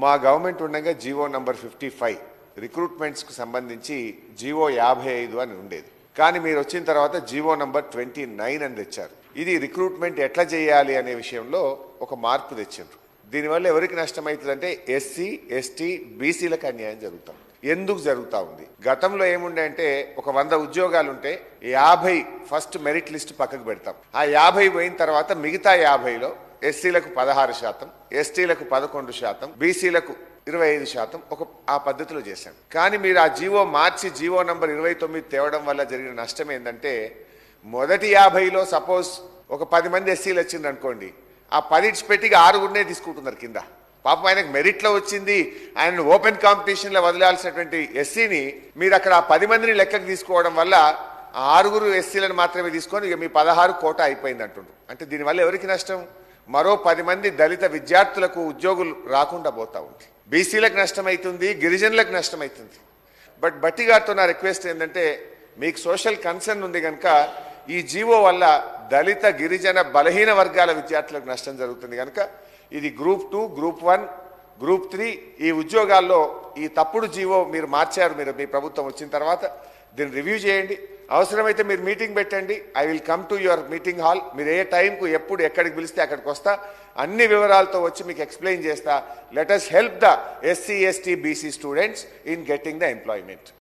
మా గవర్నమెంట్ ఉండగా GO number 55 రిక్రూట్మెంట్స్కు సంబంధించి జీవో 55 అని ఉండేది. కానీ మీరు వచ్చిన తర్వాత జీవో నంబర్ 29 అని తెచ్చారు. ఇది రిక్రూట్మెంట్ ఎట్లా చేయాలి అనే విషయంలో ఒక మార్పు తెచ్చారు. దీనివల్ల ఎవరికి నష్టమవుతుందంటే ఎస్సీ, ఎస్టీ, బీసీలకు అన్యాయం జరుగుతాం. ఎందుకు జరుగుతూ ఉంది? గతంలో ఏముండే అంటే ఒక 100 ఉద్యోగాలు ఉంటే 50 ఫస్ట్ మెరిట్ లిస్ట్ పక్కకు పెడతాం. ఆ 50 పోయిన తర్వాత మిగతా 50లో ఎస్సీలకు 16%, ఎస్టీలకు 11%, బీసీలకు 25% ఆ పద్ధతిలో చేశాం. కానీ మీరు ఆ జీవో మార్చి జీవో నంబర్ 29 తేవడం వల్ల జరిగిన నష్టం ఏంటంటే మొదటి 50లో సపోజ్ ఒక 10 మంది ఎస్సీలు వచ్చింది అనుకోండి, ఆ 10 పెట్టిగా 6 తీసుకుంటున్నారు కింద. పాపం ఆయనకు మెరిట్లో వచ్చింది, ఆయన ఓపెన్ కాంపిటీషన్లో వదిలాల్సినటువంటి ఎస్సీని మీరు అక్కడ ఆ 10 మందిని లెక్కకు తీసుకోవడం వల్ల ఆ 6 ఎస్సీలను మాత్రమే తీసుకొని ఇక మీ 16 కోటా అయిపోయింది అంటుండ్రు. అంటే దీనివల్ల ఎవరికి నష్టం? మరో 10 మంది దళిత విద్యార్థులకు ఉద్యోగులు రాకుండా పోతా ఉంది. బీసీలకు నష్టమవుతుంది, గిరిజనులకు నష్టమవుతుంది. బట్ బట్టి గారితో నా రిక్వెస్ట్ ఏంటంటే మీకు సోషల్ కన్సర్న్ ఉంది కనుక ఈ జీవో వల్ల దళిత, గిరిజన, బలహీన వర్గాల విద్యార్థులకు నష్టం జరుగుతుంది కనుక ఇది గ్రూప్ 2, గ్రూప్ 1, గ్రూప్ 3 ఈ ఉద్యోగాల్లో ఈ తప్పుడు జీవో మీరు మార్చారు. మీ ప్రభుత్వం వచ్చిన తర్వాత దీన్ని రివ్యూ చేయండి. అవసరమైతే మీరు మీటింగ్ పెట్టండి. I will come to your meeting hall. మీరు ఏ టైంకు ఎప్పుడు ఎక్కడికి పిలిస్తే అక్కడికి వస్తా, అన్ని వివరాలతో వచ్చి మీకు ఎక్స్ప్లెయిన్ చేస్తా. Let us help the SC, ST, BC students in getting the employment.